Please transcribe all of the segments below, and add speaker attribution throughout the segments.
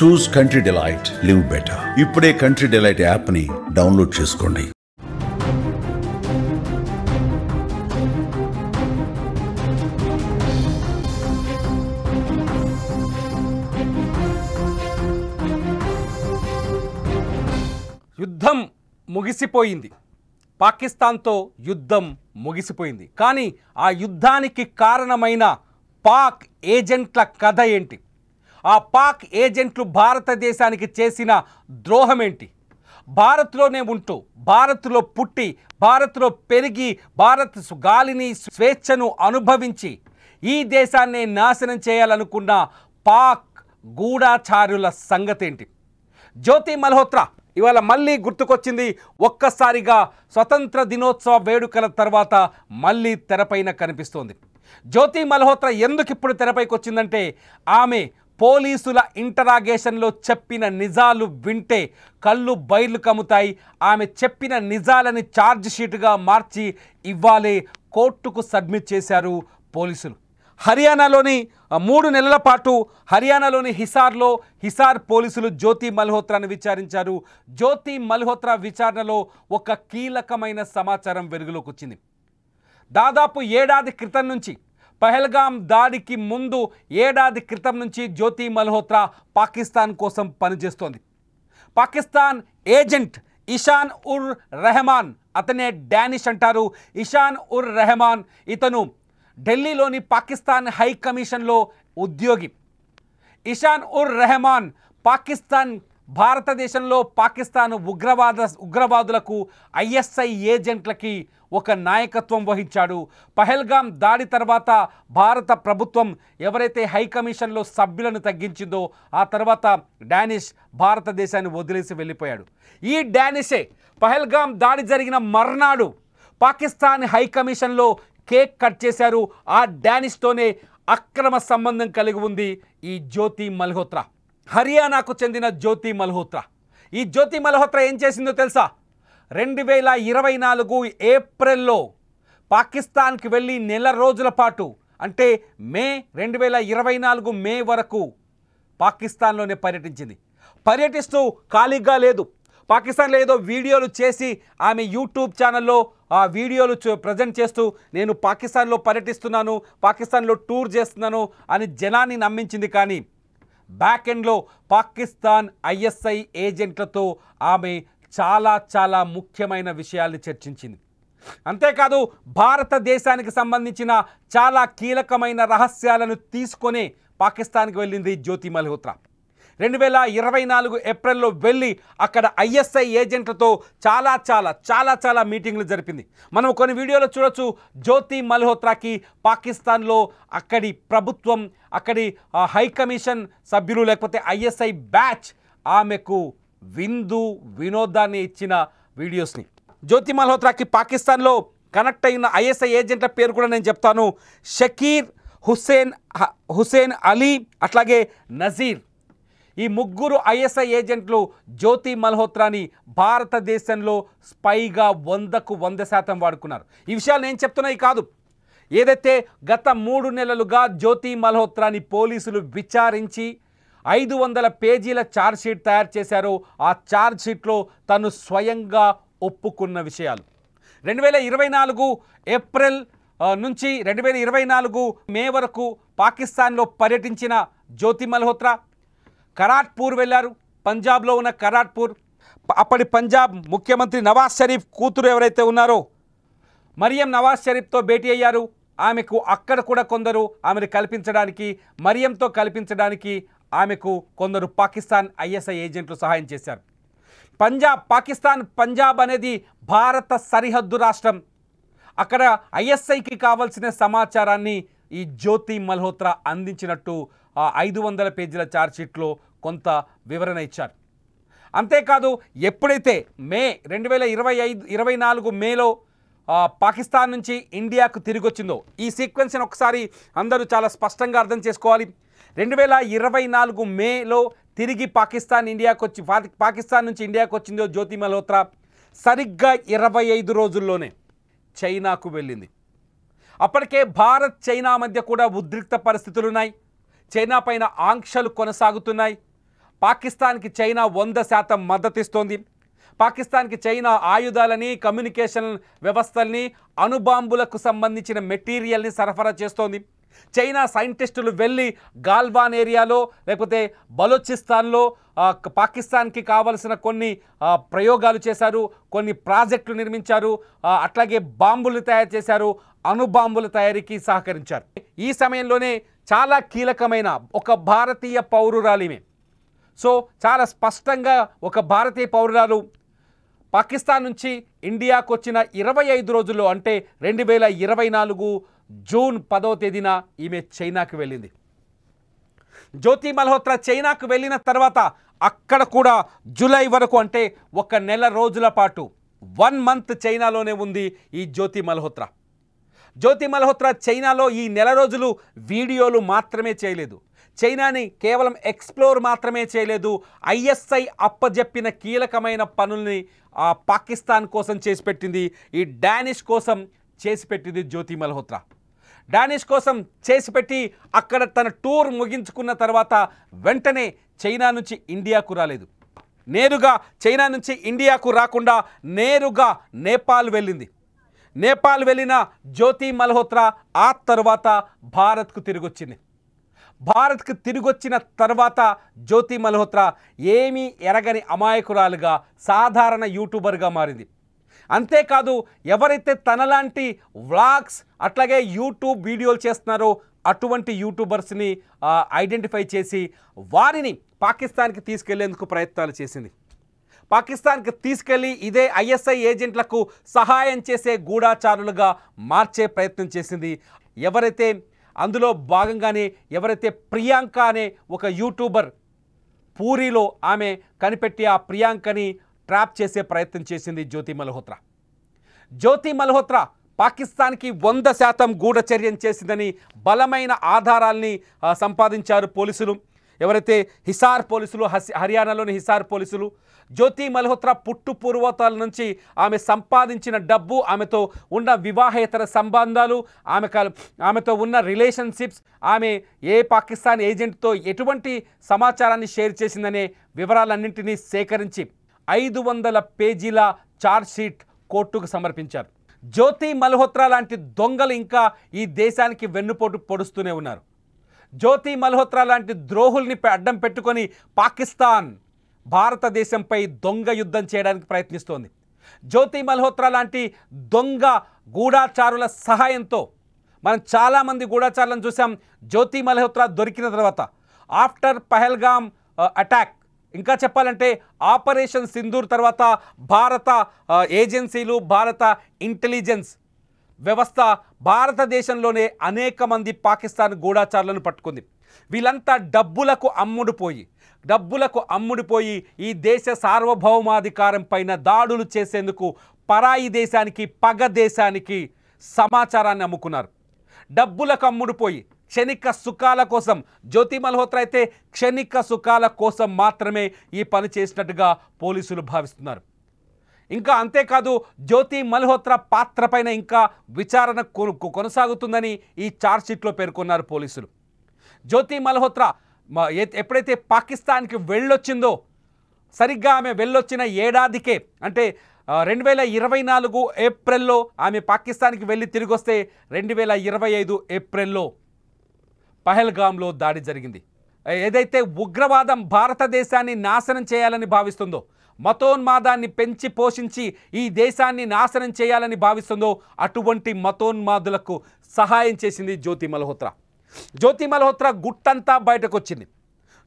Speaker 1: చూస్ country delight, live better. ఇప్పుడే country delight యాప్ని download చేసుకోండి.
Speaker 2: యుద్ధం ముగిసిపోయింది. పాకిస్తాన్తో యుద్ధం ముగిసిపోయింది. కానీ ఆ యుద్ధానికి కారణమైన పాక్ ఏజెంట్ల కథ ఏంటి? ఆ పాక్ ఏజెంట్లు భారతదేశానికి చేసిన ద్రోహం ఏంటి? భారత్లోనే ఉంటూ, భారత్లో పుట్టి, భారత్లో పెరిగి, భారత్ గాలిని, స్వేచ్ఛను అనుభవించి ఈ దేశాన్ని నాశనం చేయాలనుకున్న పాక్ గూఢాచారుల సంగతి ఏంటి? జ్యోతి మల్హోత్రా ఇవాళ మళ్ళీ గుర్తుకొచ్చింది. ఒక్కసారిగా స్వతంత్ర దినోత్సవ వేడుకల తర్వాత మళ్ళీ తెరపైన కనిపిస్తోంది. జ్యోతి మల్హోత్రా ఎందుకు ఇప్పుడు తెరపైకి వచ్చిందంటే, ఆమె పోలీసుల ఇంటరాగేషన్లో చెప్పిన నిజాలు వింటే కళ్ళు బయలు కమ్ముతాయి. ఆమె చెప్పిన నిజాలని ఛార్జ్ షీట్గా మార్చి ఇవ్వాలే కోర్టుకు సబ్మిట్ చేశారు పోలీసులు. హర్యానాలోని 3 నెలల పాటు హర్యానాలోని హిసార్ పోలీసులు జ్యోతి మల్హోత్రాను విచారించారు. జ్యోతి మల్హోత్రా విచారణలో ఒక కీలకమైన సమాచారం వెలుగులోకి వచ్చింది. దాదాపు ఏడాది క్రితం నుంచి, పహల్గాం దాడికి ముందు ఏడాది క్రితం నుంచి జ్యోతి మల్హోత్రా పాకిస్తాన్ కోసం పనిచేస్తోంది. పాకిస్తాన్ ఏజెంట్ ఇషాన్ ఉర్ రెహమాన్, అతనే డానిష్ అంటారు. ఇషాన్ ఉర్ రెహమాన్ ఇతను ఢిల్లీలోని పాకిస్తాన్ హై కమిషన్లో ఉద్యోగి. ఇషాన్ ఉర్ రెహమాన్ భారతదేశంలో పాకిస్తాన్ ఉగ్రవాదులకు ఐఎస్ఐ ఏజెంట్లకి ఒక నాయకత్వం వహించాడు. పహల్గాం దాడి తర్వాత భారత ప్రభుత్వం ఎవరైతే హై కమిషన్లో సభ్యులను తగ్గించిందో ఆ తర్వాత డానిష్ భారతదేశాన్ని వదిలేసి వెళ్ళిపోయాడు. ఈ డానిషే పహల్గాం దాడి జరిగిన మర్నాడు పాకిస్తాన్ హై కమిషన్లో కేక్ కట్ చేశారు. ఆ డానిష్తోనే అక్రమ సంబంధం కలిగి ఉంది ఈ జ్యోతి మల్హోత్రా. హర్యానాకు చెందిన జ్యోతి మల్హోత్రా. ఈ జ్యోతి మల్హోత్రా ఏం చేసిందో తెలుసా? 2024 ఏప్రిల్లో పాకిస్తాన్కి వెళ్ళి నెల రోజుల పాటు, అంటే 2024 మే వరకు పాకిస్తాన్లోనే పర్యటించింది. పర్యటిస్తూ ఖాళీగా లేదు. పాకిస్తాన్లో ఏదో వీడియోలు చేసి ఆమె యూట్యూబ్ ఛానల్లో ఆ వీడియోలు ప్రజెంట్ చేస్తూ నేను పాకిస్తాన్లో పర్యటిస్తున్నాను, పాకిస్తాన్లో టూర్ చేస్తున్నాను అని జనాన్ని నమ్మించింది. కానీ బ్యాక్ ఎండ్లో పాకిస్తాన్ ఐఎస్ఐ ఏజెంట్లతో ఆమె చాలా ముఖ్యమైన విషయాల్ని చర్చించింది. అంతేకాదు భారతదేశానికి సంబంధించిన చాలా కీలకమైన రహస్యాలను తీసుకొని పాకిస్తాన్కి వెళ్ళింది జ్యోతి మల్హోత్రా. 2024 ఏప్రిల్లో వెళ్ళి అక్కడ ఐఎస్ఐ ఏజెంట్లతో చాలా మీటింగ్లు జరిపింది. మనం కొన్ని వీడియోలో చూడొచ్చు. జ్యోతి మల్హోత్రాకి పాకిస్తాన్లో అక్కడి ప్రభుత్వం, అక్కడి హై కమిషన్ సభ్యులు లేకపోతే ఐఎస్ఐ బ్యాచ్ ఆమెకు వినోదాన్ని ఇచ్చిన వీడియోస్ని. జ్యోతి మల్హోత్రాకి పాకిస్తాన్లో కనెక్ట్ అయిన ఐఎస్ఐ ఏజెంట్ల పేరు కూడా నేను చెప్తాను. షకీర్, హుసేన్ అలీ, అట్లాగే నజీర్. ఈ ముగ్గురు ఐఎస్ఐ ఏజెంట్లు జ్యోతి మల్హోత్రాని భారతదేశంలో స్పైగా 100కు 100% వాడుకున్నారు. ఈ విషయాలు నేను చెప్తున్నాయి కాదు. ఏదైతే గత 3 నెలలుగా జ్యోతి మల్హోత్రాని పోలీసులు విచారించి 500 పేజీల ఛార్జ్షీట్ తయారు చేశారో ఆ ఛార్జ్షీట్లో తను స్వయంగా ఒప్పుకున్న విషయాలు. 2024 ఏప్రిల్ నుంచి 2024 మే వరకు పాకిస్తాన్లో పర్యటించిన జ్యోతి మల్హోత్రా కరాట్పూర్ వెళ్ళారు. పంజాబ్లో ఉన్న కరాట్పూర్. అప్పటి పంజాబ్ ముఖ్యమంత్రి నవాజ్ షరీఫ్ కూతురు ఎవరైతే ఉన్నారో మరియం నవాజ్ షరీఫ్తో భేటీ అయ్యారు. ఆమెకు అక్కడ కూడా కొందరు ఆమెను కల్పించడానికి, మరియంతో కల్పించడానికి ఆమెకు కొందరు పాకిస్తాన్ ఐఎస్ఐ ఏజెంట్లు సహాయం చేశారు. పంజాబ్ అనేది భారత సరిహద్దు రాష్ట్రం. అక్కడ ఐఎస్ఐకి కావాల్సిన సమాచారాన్ని ఈ జ్యోతి మల్హోత్రా అందించినట్టు 500 పేజీల ఛార్జ్షీట్లో కొంత వివరణ ఇచ్చారు. అంతేకాదు ఎప్పుడైతే 2024 మేలో పాకిస్తాన్ నుంచి ఇండియాకు తిరిగి వచ్చిందో ఈ సీక్వెన్స్ని ఒకసారి అందరూ చాలా స్పష్టంగా అర్థం చేసుకోవాలి. 2024 మేలో తిరిగి పాకిస్తాన్ నుంచి ఇండియాకు వచ్చిందో జ్యోతి మల్హోత్రా సరిగ్గా 25 రోజుల్లోనే చైనాకు వెళ్ళింది. అప్పటికే భారత్ చైనా మధ్య కూడా ఉద్రిక్త పరిస్థితులు ఉన్నాయి. చైనా పైన ఆంక్షలు కొనసాగుతున్నాయి. పాకిస్తాన్కి చైనా 100% మద్దతిస్తోంది. పాకిస్తాన్కి చైనా ఆయుధాలని, కమ్యూనికేషన్ వ్యవస్థల్ని, అణుబాంబులకు సంబంధించిన మెటీరియల్ని సరఫరా చేస్తోంది. చైనా సైంటిస్టులు వెళ్ళి గాల్వాన్ ఏరియాలో లేకపోతే బలోచిస్తాన్లో పాకిస్తాన్కి కావలసిన కొన్ని ప్రయోగాలు చేశారు, కొన్ని ప్రాజెక్టులు నిర్మించారు, అట్లాగే బాంబులు తయారు చేశారు, అణుబాంబుల తయారీకి సహకరించారు. ఈ సమయంలోనే చాలా కీలకమైన ఒక భారతీయ పౌరురాలిమే. సో చాలా స్పష్టంగా ఒక భారతీయ పౌరురాలు పాకిస్తాన్ నుంచి ఇండియాకు వచ్చిన 25 రోజుల్లో అంటే 2024 జూన్ 10వ తేదీన ఈమె చైనాకు వెళ్ళింది. జ్యోతి మల్హోత్రా చైనాకు వెళ్ళిన తర్వాత అక్కడ కూడా జూలై వరకు అంటే 1 నెల రోజుల పాటు 1 మంత్ చైనాలోనే ఉంది ఈ జ్యోతి మల్హోత్రా. జ్యోతి మల్హోత్రా చైనాలో ఈ నెల రోజులు వీడియోలు మాత్రమే చేయలేదు, చైనాని కేవలం ఎక్స్ప్లోర్ మాత్రమే చేయలేదు, ఐఎస్ఐ అప్పజెప్పిన కీలకమైన పనుల్ని పాకిస్తాన్ కోసం చేసి పెట్టింది, ఈ డానిష్ కోసం చేసి పెట్టింది జ్యోతి మల్హోత్రా. డానిష్ కోసం చేసిపెట్టి అక్కడ తన టూర్ ముగించుకున్న తర్వాత వెంటనే చైనా నుంచి ఇండియాకు రాలేదు. నేరుగా చైనా నుంచి ఇండియాకు రాకుండా నేరుగా నేపాల్ వెళ్ళింది. నేపాల్ వెళ్ళిన జ్యోతి మల్హోత్రా ఆ తర్వాత భారత్కు తిరిగొచ్చింది. భారత్కు తిరిగొచ్చిన తర్వాత జ్యోతి మల్హోత్రా ఏమీ ఎరగని అమాయకురాలుగా సాధారణ యూట్యూబర్గా మారింది. అంతేకాదు ఎవరైతే తనలాంటి వ్లాగ్స్ అట్లాగే యూట్యూబ్ వీడియోలు చేస్తున్నారో అటువంటి యూట్యూబర్స్ని ఐడెంటిఫై చేసి వారిని పాకిస్తాన్కి తీసుకెళ్లేందుకు ప్రయత్నాలు చేసింది. పాకిస్తాన్కి తీసుకెళ్లి ఇదే ఐఎస్ఐ ఏజెంట్లకు సహాయం చేసే గూఢాచారులుగా మార్చే ప్రయత్నం చేసింది. ఎవరైతే అందులో భాగంగానే ఎవరైతే ప్రియాంక అనే ఒక యూట్యూబర్ పూరిలో ఆమె కనిపెట్టి ఆ ప్రియాంకని ట్రాప్ చేసే ప్రయత్నం చేసింది జ్యోతి మల్హోత్రా. జ్యోతి మల్హోత్రా పాకిస్తాన్కి 100% గూఢచర్యం చేసిందని బలమైన ఆధారాల్ని సంపాదించారు పోలీసులు. ఎవరైతే హిసార్ పోలీసులు, హర్యానాలోని హిసార్ పోలీసులు జ్యోతి మల్హోత్రా పుట్టు పూర్వోత్తరాల నుంచి ఆమె సంపాదించిన డబ్బు, ఆమెతో ఉన్న వివాహేతర సంబంధాలు, ఆమెతో ఉన్న రిలేషన్షిప్స్, ఆమె ఏ పాకిస్తాన్ ఏజెంట్తో ఎటువంటి సమాచారాన్ని షేర్ చేసిందనే వివరాలన్నింటినీ సేకరించి 500 పేజీల ఛార్జ్షీట్ కోర్టుకు సమర్పించారు. జ్యోతి మల్హోత్రా లాంటి దొంగలు ఇంకా ఈ దేశానికి వెన్నుపోటు పొడుస్తూనే ఉన్నారు. జ్యోతి మల్హోత్రా లాంటి ద్రోహుల్ని అడ్డం పెట్టుకొని పాకిస్తాన్ భారతదేశంపై దొంగ యుద్ధం చేయడానికి ప్రయత్నిస్తోంది. జ్యోతి మల్హోత్రా లాంటి దొంగ గూఢాచారుల సహాయంతో మనం చాలామంది గూఢాచారులను చూసాం. జ్యోతి మల్హోత్రా దొరికిన తర్వాత ఆఫ్టర్ పహల్గామ్ అటాక్, ఇంకా చెప్పాలంటే ఆపరేషన్ సింధూర్ తర్వాత భారత ఏజెన్సీలు, భారత ఇంటెలిజెన్స్ వ్యవస్థ భారతదేశంలోనే అనేక మంది పాకిస్తాన్ గూఢాచారులను పట్టుకుంది. వీళ్ళంతా డబ్బులకు అమ్ముడుపోయి ఈ దేశ సార్వభౌమాధికారం పైన దాడులు చేసేందుకు పరాయి దేశానికి, పగ దేశానికి సమాచారాన్ని అమ్ముకున్నారు. డబ్బులకు అమ్ముడుపోయి క్షణిక సుఖాల కోసం, జ్యోతి మల్హోత్రా అయితే క్షణిక సుఖాల కోసం మాత్రమే ఈ పని చేసినట్టుగా పోలీసులు భావిస్తున్నారు. ఇంకా అంతేకాదు జ్యోతి మల్హోత్రా పాత్ర పైన ఇంకా విచారణ కొనసాగుతుందని ఈ ఛార్జ్షీట్లో పేర్కొన్నారు పోలీసులు. జ్యోతి మల్హోత్రా ఎప్పుడైతే పాకిస్తాన్కి వెళ్ళొచ్చిందో సరిగ్గా ఆమె వెళ్ళొచ్చిన ఏడాదికే అంటే 2024 ఏప్రిల్లో ఆమె పాకిస్తాన్కి వెళ్ళి తిరిగి వస్తే 2025 ఏప్రిల్లో పహల్గామ్లో దాడి జరిగింది. ఏదైతే ఉగ్రవాదం భారతదేశాన్ని నాశనం చేయాలని భావిస్తుందో, మతోన్మాదాన్ని పెంచి పోషించి ఈ దేశాన్ని నాశనం చేయాలని భావిస్తుందో అటువంటి మతోన్మాదులకు సహాయం చేసింది జ్యోతి మల్హోత్రా. జ్యోతి మల్హోత్రా గుట్టంతా బయటకు వచ్చింది.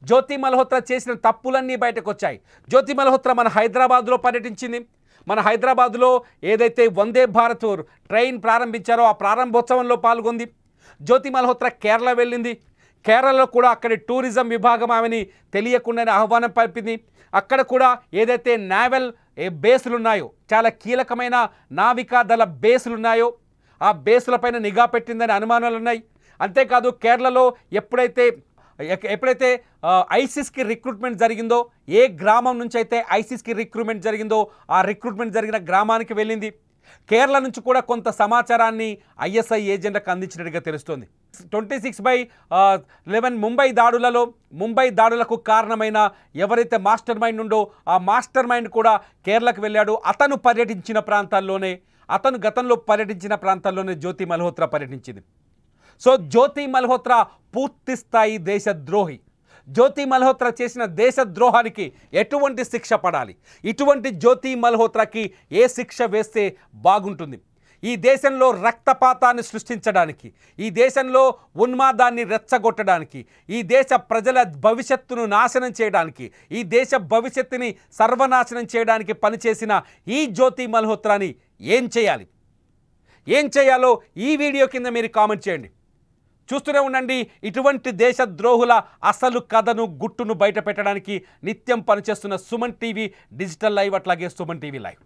Speaker 2: జ్యోతి మల్హోత్రా చేసిన తప్పులన్నీ బయటకు వచ్చాయి. జ్యోతి మల్హోత్రా మన హైదరాబాద్లో పర్యటించింది. మన హైదరాబాద్లో ఏదైతే వందే భారత్ ట్రైన్ ప్రారంభించారో ఆ ప్రారంభోత్సవంలో పాల్గొంది. జ్యోతి మల్హోత్రా కేరళ వెళ్ళింది. కేరళలో కూడా అక్కడి టూరిజం విభాగం ఆమెని తెలియకుండానే ఆహ్వానం పంపింది. అక్కడ కూడా ఏదైతే నావల్ బేసులు ఉన్నాయో, చాలా కీలకమైన నావికా దళ బేసులు ఉన్నాయో ఆ బేసులపైన నిఘా పెట్టిందని అనుమానాలు ఉన్నాయి. అంతేకాదు కేరళలో ఎప్పుడైతే ఐసిస్కి రిక్రూట్మెంట్ జరిగిందో, ఏ గ్రామం నుంచి అయితే ఐసిస్కి రిక్రూట్మెంట్ జరిగిందో ఆ రిక్రూట్మెంట్ జరిగిన గ్రామానికి వెళ్ళింది. కేరళ నుంచి కూడా కొంత సమాచారాన్ని ఐఎస్ఐ ఏజెంట్లకు అందించినట్టుగా తెలుస్తోంది. 26/11 ముంబై దాడులకు కారణమైన ఎవరైతే మాస్టర్ మైండ్ ఉందో ఆ మాస్టర్ మైండ్ కూడా కేరళకు వెళ్ళాడు. అతను గతంలో పర్యటించిన ప్రాంతాల్లోనే జ్యోతి మల్హోత్రా పర్యటించింది. సో జ్యోతి మల్హోత్రా పూర్తి స్థాయి దేశద్రోహి. జ్యోతి మల్హోత్రా చేసిన దేశద్రోహానికి ఎటువంటి శిక్ష పడాలి, ఇటువంటి జ్యోతి మల్హోత్రాకి ఏ శిక్ష వేస్తే బాగుంటుంది? ఈ దేశంలో రక్తపాతాన్ని సృష్టించడానికి, ఈ దేశంలో ఉన్మాదాన్ని రెచ్చగొట్టడానికి, ఈ దేశ ప్రజల భవిష్యత్తును నాశనం చేయడానికి, ఈ దేశ భవిష్యత్తుని సర్వనాశనం చేయడానికి పనిచేసిన ఈ జ్యోతి మల్హోత్రాని ఏం చేయాలో ఈ వీడియో కింద మీరు కామెంట్ చేయండి. చూస్తూనే ఉండండి. ఇటువంటి దేశద్రోహుల అసలు కథను గుట్టును బయట పెట్టడానికి నిత్యం పనిచేస్తున్న సుమన్ టీవీ డిజిటల్ లైవ్, అట్లాగే సుమన్ టీవీ లైవ్.